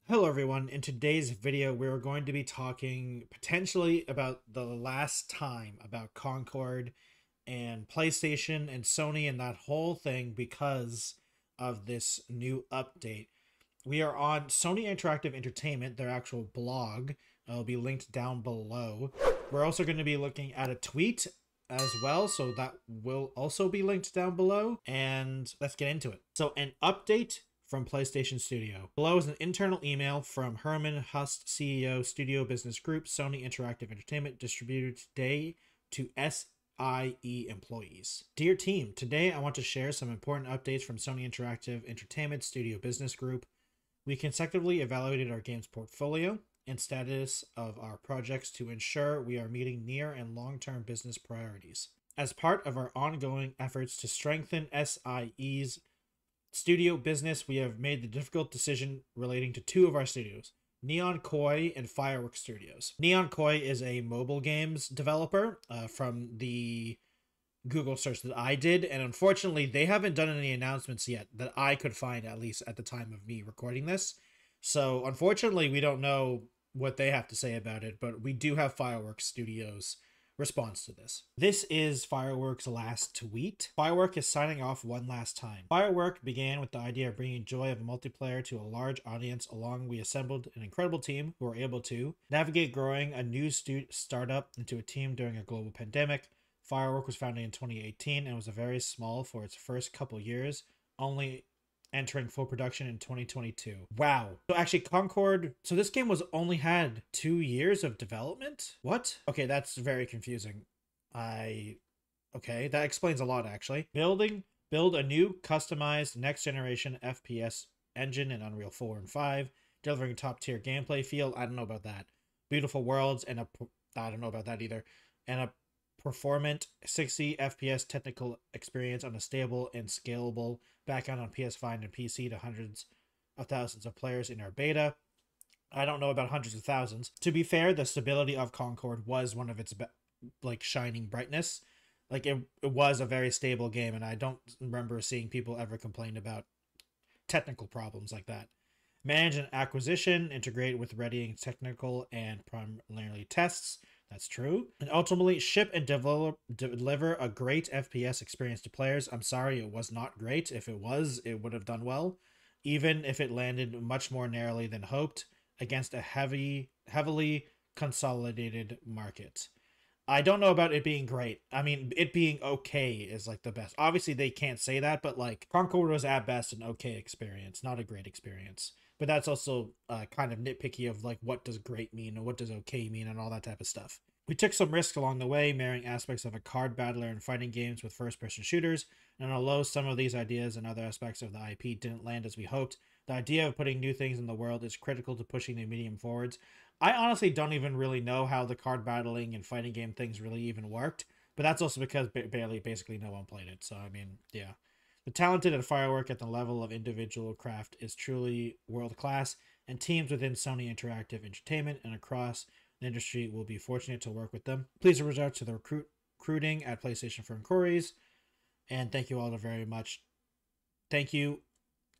Hello everyone, in today's video we're going to be talking potentially about the last time about Concord and PlayStation and Sony and that whole thing because of this new update. We are on Sony Interactive Entertainment, their actual blog. It'll be linked down below. We're also going to be looking at a tweet as well, so that will also be linked down below, and let's get into it. So an update from PlayStation Studio. Below is an internal email from Herman Hust, CEO, Studio Business Group, Sony Interactive Entertainment, distributed today to SIE employees. Dear team, today I want to share some important updates from Sony Interactive Entertainment Studio Business Group. We consecutively evaluated our games portfolio and status of our projects to ensure we are meeting near and long-term business priorities. As part of our ongoing efforts to strengthen SIE's studio business, we have made the difficult decision relating to two of our studios, Neon Koi and Firework Studios. Neon Koi is a mobile games developer from the Google search that I did, and unfortunately they haven't done any announcements yet that I could find, at least at the time of me recording this. So unfortunately we don't know what they have to say about it, but we do have Firework Studios' response to this. This is Firework's last tweet. Firework is signing off one last time. Firework began with the idea of bringing joy of multiplayer to a large audience. Along, we assembled an incredible team who were able to navigate growing a new startup into a team during a global pandemic. Firework was founded in 2018 and was very small for its first couple years, only entering full production in 2022. Wow. So actually Concord, so this game was only had 2 years of development? What? Okay, that's very confusing. Okay, that explains a lot actually. Build a new customized next generation FPS engine in Unreal 4 and 5, delivering top tier gameplay feel. I don't know about that. Beautiful worlds and I don't know about that either. And a performant 60 FPS technical experience on a stable and scalable backend on PS5 and PC to hundreds of thousands of players in our beta. I don't know about hundreds of thousands. To be fair, the stability of Concord was one of its shining brightness. Like it was a very stable game, and I don't remember seeing people ever complain about technical problems like that. Manage an acquisition, integrate with readying technical and primarily tests. That's true. And ultimately, ship and deliver a great FPS experience to players. I'm sorry, it was not great. If it was, it would have done well, even if it landed much more narrowly than hoped against a heavily consolidated market. I don't know about it being great. I mean, it being okay is like the best. Obviously, they can't say that, but like Concord was at best an okay experience, not a great experience. But that's also kind of nitpicky of like what does great mean and what does okay mean and all that type of stuff. We took some risks along the way, marrying aspects of a card battler and fighting games with first-person shooters, and although some of these ideas and other aspects of the IP didn't land as we hoped, the idea of putting new things in the world is critical to pushing the medium forwards. I honestly don't even really know how the card battling and fighting game things really even worked, but that's also because basically no one played it, so I mean, yeah. The talented at Firework at the level of individual craft is truly world-class, and teams within Sony Interactive Entertainment and across the industry will be fortunate to work with them. Please reach out to the recruiting at PlayStation for inquiries, and thank you all very much. Thank you,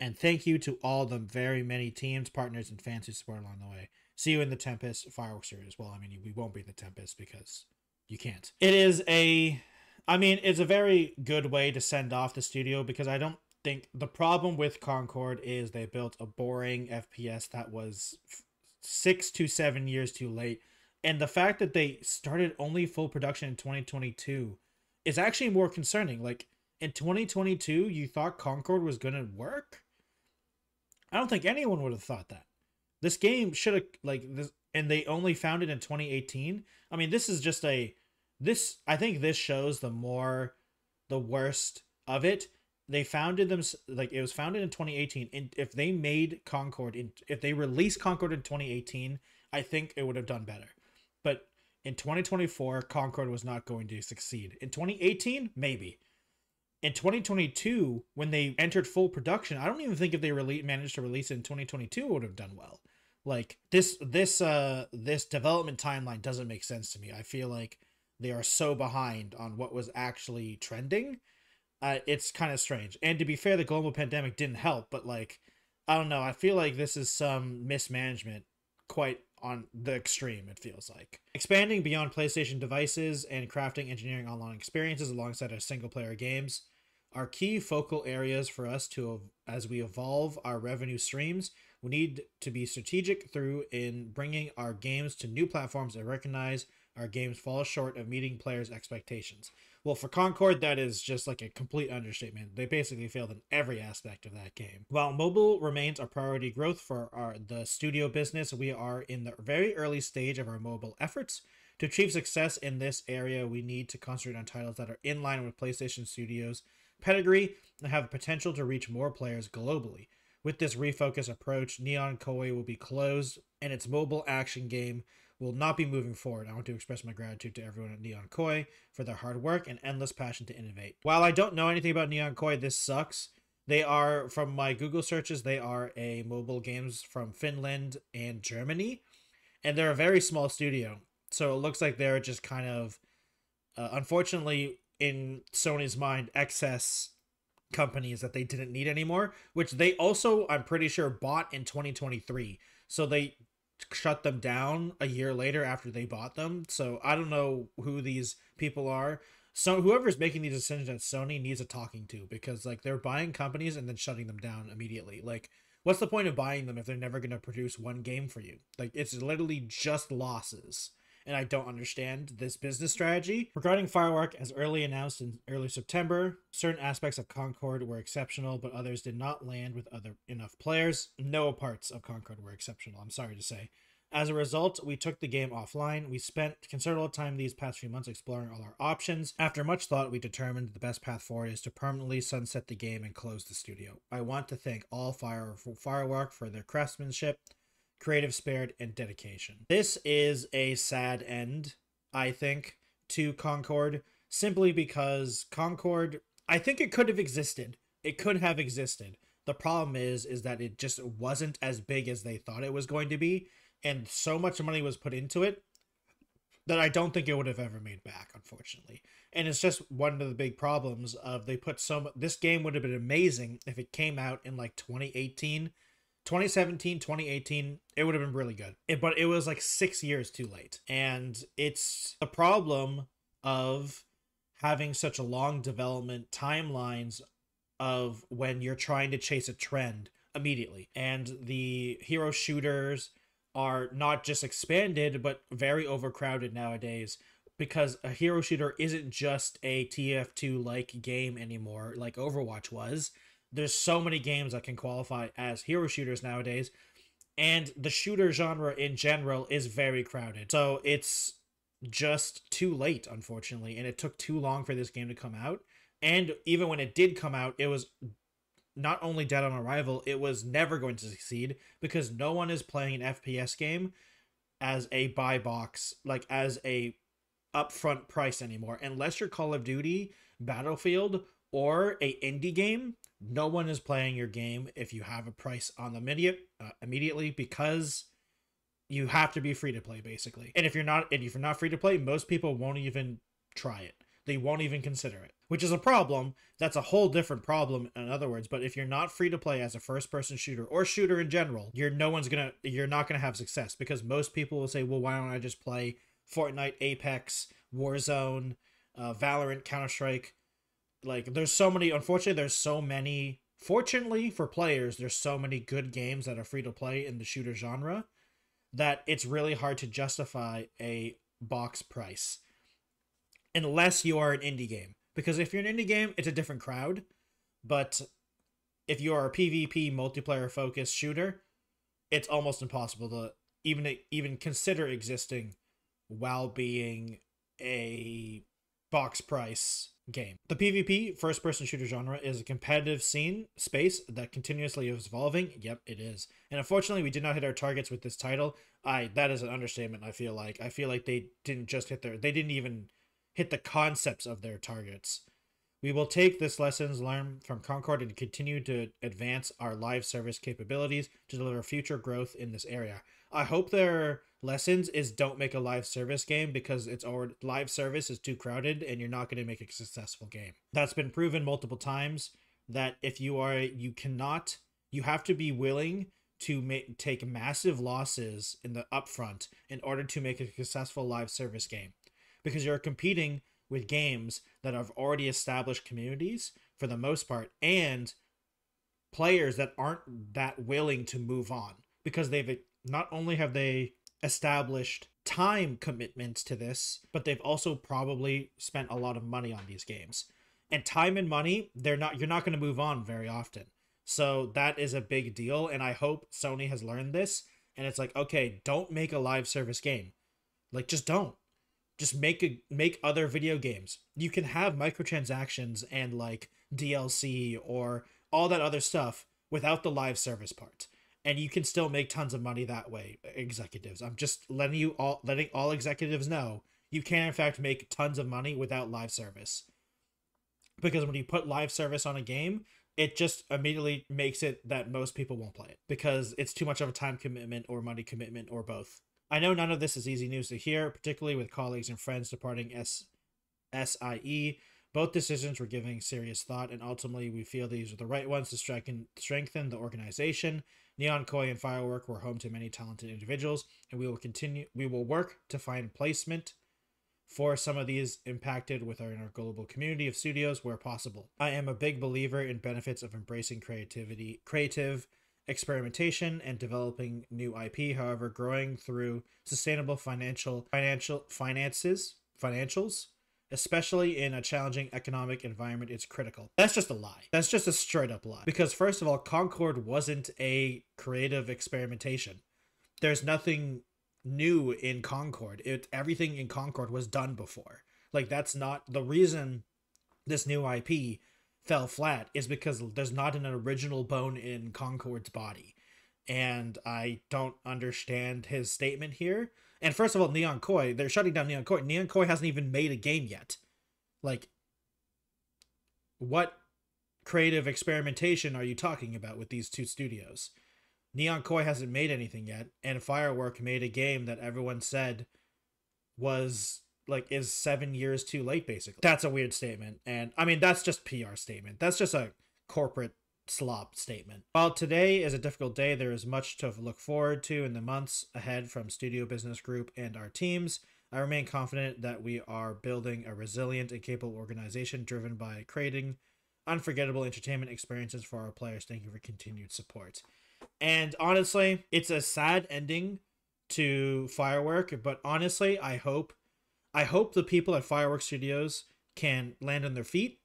and thank you to all the very many teams, partners, and fans who support along the way. See you in the Tempest Fireworks series. Well, I mean, we won't be in the Tempest because you can't. It's a very good way to send off the studio because I don't think the problem with Concord is they built a boring FPS that was 6 to 7 years too late. And the fact that they started only full production in 2022 is actually more concerning. Like in 2022, you thought Concord was going to work? I don't think anyone would have thought that. This game should have and they only found it in 2018. I mean, this is just I think this shows the worst of it. They founded them, it was founded in 2018. And if they made Concord, if they released Concord in 2018, I think it would have done better. But in 2024, Concord was not going to succeed. In 2018, maybe. In 2022, when they entered full production, I don't even think if they managed to release it in 2022, it would have done well. Like this development timeline doesn't make sense to me. I feel like they are so behind on what was actually trending. It's kind of strange. And to be fair, the global pandemic didn't help, but like I don't know. I feel like this is some mismanagement quite on the extreme, it feels like. Expanding beyond PlayStation devices and crafting engineering online experiences alongside our single player games are key focal areas for us to as we evolve our revenue streams. We need to be strategic through in bringing our games to new platforms and recognize our games fall short of meeting players' expectations. Well, for Concord, that is just like a complete understatement. They basically failed in every aspect of that game. While mobile remains a priority growth for the studio business, we are in the very early stage of our mobile efforts. To achieve success in this area, we need to concentrate on titles that are in line with PlayStation Studios' pedigree and have the potential to reach more players globally. With this refocused approach, Neon Koei will be closed and its mobile action game will not be moving forward. I want to express my gratitude to everyone at Neon Koei for their hard work and endless passion to innovate. While I don't know anything about Neon Koei, this sucks. They are, from my Google searches, they are a mobile games from Finland and Germany, and they're a very small studio. So it looks like they're just kind of, unfortunately, in Sony's mind, excess companies that they didn't need anymore, which they also, I'm pretty sure, bought in 2023. So they shut them down a year later after they bought them. So I don't know who these people are. So whoever's making these decisions at Sony needs a talking to, because like they're buying companies and then shutting them down immediately. Like, what's the point of buying them if they're never going to produce one game for you? Like, it's literally just losses. And I don't understand this business strategy. Regarding Firewalk, as early announced in early September, certain aspects of Concord were exceptional, but others did not land with enough players. No parts of Concord were exceptional, I'm sorry to say. As a result, we took the game offline. We spent considerable time these past few months exploring all our options. After much thought, we determined the best path forward is to permanently sunset the game and close the studio. I want to thank all Firewalk for their craftsmanship, creative spirit, and dedication. This is a sad end, I think, to Concord, simply because Concord, I think it could have existed. It could have existed. The problem is that it just wasn't as big as they thought it was going to be, and so much money was put into it that I don't think it would have ever made back, unfortunately. And it's just one of the big problems of they put this game would have been amazing if it came out in like 2018, 2017, 2018, it would have been really good. But it was like 6 years too late. And it's the problem of having such a long development timelines of when you're trying to chase a trend immediately. And the hero shooters are not just expanded, but very overcrowded nowadays, because a hero shooter isn't just a TF2-like game anymore, like Overwatch was. There's so many games that can qualify as hero shooters nowadays, and the shooter genre in general is very crowded. So it's just too late, unfortunately, and it took too long for this game to come out. And even when it did come out, it was not only dead on arrival, it was never going to succeed, because no one is playing an FPS game as a buy box, like as a upfront price anymore. Unless you're Call of Duty, Battlefield, or a indie game, no one is playing your game if you have a price on the immediately, because you have to be free to play, basically. And if you're not free to play, most people won't even try it. They won't even consider it, which is a problem. That's a whole different problem, in other words. But if you're not free to play as a first-person shooter or shooter in general, you're not gonna have success, because most people will say, well, why don't I just play Fortnite, Apex, Warzone, Valorant, Counter-Strike? Like, there's so many, fortunately for players, there's so many good games that are free to play in the shooter genre that it's really hard to justify a box price unless you are an indie game. Because if you're an indie game, it's a different crowd. But if you are a PvP multiplayer focused shooter, it's almost impossible to even consider existing while being a box price game. The PvP first-person shooter genre is a competitive space that continuously is evolving. Yep, it is. And unfortunately, we did not hit our targets with this title. That is an understatement. I feel like they didn't just they didn't even hit the concepts of their targets. We will take this lessons learned from Concord and continue to advance our live service capabilities to deliver future growth in this area. I hope their lessons is don't make a live service game, because live service is too crowded and you're not going to make a successful game. That's been proven multiple times that if you You have to be willing to take massive losses in the upfront in order to make a successful live service game, because you're competing with games that have already established communities for the most part, and players that aren't that willing to move on, because they've not only have they established time commitments to this, but they've also probably spent a lot of money on these games. And time and money, you're not going to move on very often. So that is a big deal, and I hope Sony has learned this, and it's like, okay, don't make a live service game. Like, just don't. Just make other video games. You can have microtransactions and like DLC or all that other stuff without the live service part, and you can still make tons of money that way. Executives, I'm just letting all executives know you can in fact make tons of money without live service, because when you put live service on a game, it just immediately makes it that most people won't play it because it's too much of a time commitment or money commitment or both. I know none of this is easy news to hear, particularly with colleagues and friends departing SIE. Both decisions were giving serious thought, and ultimately we feel these are the right ones to strengthen the organization. Neon Koi and Firework were home to many talented individuals, and we will work to find placement for some of these impacted in our global community of studios where possible. I am a big believer in benefits of embracing creative experimentation and developing new IP. However, growing through sustainable financials, especially in a challenging economic environment, is critical. That's just a lie. That's just a straight up lie. Because first of all, Concord wasn't a creative experimentation. There's nothing new in Concord. Everything in Concord was done before. Like, that's not the reason this new IP fell flat, is because there's not an original bone in Concord's body. And I don't understand his statement here. And first of all, Neon Koi, they're shutting down Neon Koi. Neon Koi hasn't even made a game yet. Like, what creative experimentation are you talking about with these two studios? Neon Koi hasn't made anything yet, and Firework made a game that everyone said is 7 years too late, basically. That's a weird statement, and I mean, that's just PR statement. That's just a corporate slop statement. While today is a difficult day, there is much to look forward to in the months ahead from Studio Business Group and our teams. I remain confident that we are building a resilient and capable organization driven by creating unforgettable entertainment experiences for our players. Thank you for continued support. And honestly, it's a sad ending to Firework, but honestly, I hope the people at Firework Studios can land on their feet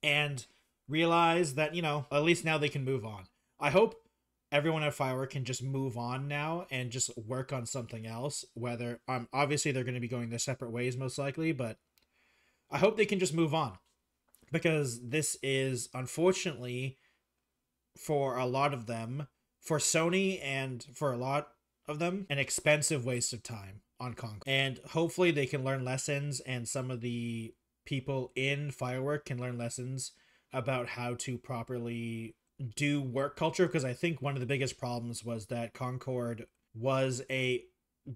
and realize that, at least now they can move on. I hope everyone at Firework can just move on now and just work on something else, whether obviously they're going to be going their separate ways most likely, but I hope they can just move on, because this is, unfortunately, for a lot of them, for Sony and for a lot of them, an expensive waste of time on Concord. And hopefully they can learn lessons, and some of the people in Firework can learn lessons about how to properly do work culture, because I think one of the biggest problems was that Concord was a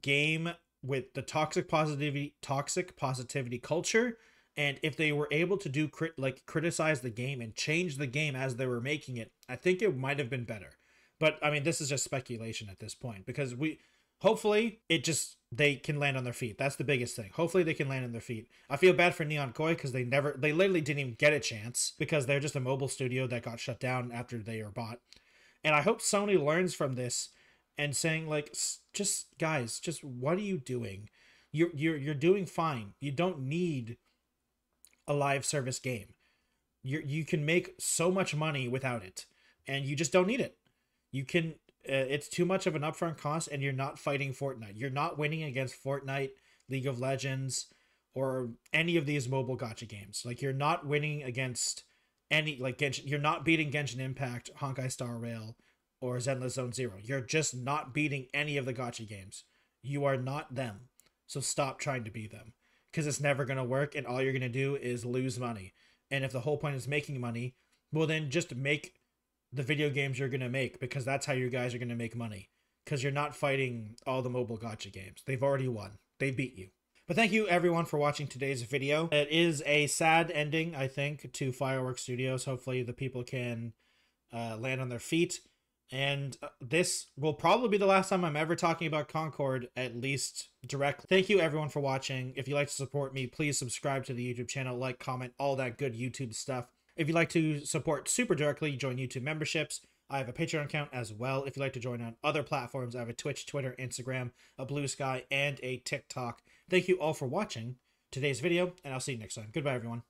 game with the toxic positivity culture, and if they were able to do criticize the game and change the game as they were making it, I think it might have been better. But I mean, this is just speculation at this point, because hopefully they can land on their feet. That's the biggest thing. Hopefully they can land on their feet. I feel bad for Neon Koi because they literally didn't even get a chance, because they're just a mobile studio that got shut down after they were bought. And I hope Sony learns from this and saying, like, guys, what are you doing? You're doing fine. You don't need a live service game. You can make so much money without it, and you just don't need it. You can it's too much of an upfront cost, and you're not fighting Fortnite. You're not winning against Fortnite, League of Legends, or any of these mobile gacha games. Like, you're not winning against any, like, Genshin. You're not beating Genshin Impact, Honkai Star Rail, or Zenless Zone Zero. You're just not beating any of the gacha games. You are not them. So stop trying to be them, because it's never going to work, and all you're going to do is lose money. And if the whole point is making money, well, then just make the video games you're going to make, because that's how you guys are going to make money, because you're not fighting all the mobile gacha games. They've already won. They beat you. But thank you everyone for watching today's video. It is a sad ending, I think, to Firework Studios. Hopefully the people can land on their feet. And this will probably be the last time I'm ever talking about Concord, at least directly. Thank you everyone for watching. If you'd like to support me, please subscribe to the YouTube channel, like, comment, all that good YouTube stuff. If you'd like to support super directly, join YouTube memberships. I have a Patreon account as well. If you'd like to join on other platforms, I have a Twitch, Twitter, Instagram, a Blue Sky, and a TikTok. Thank you all for watching today's video, and I'll see you next time. Goodbye, everyone.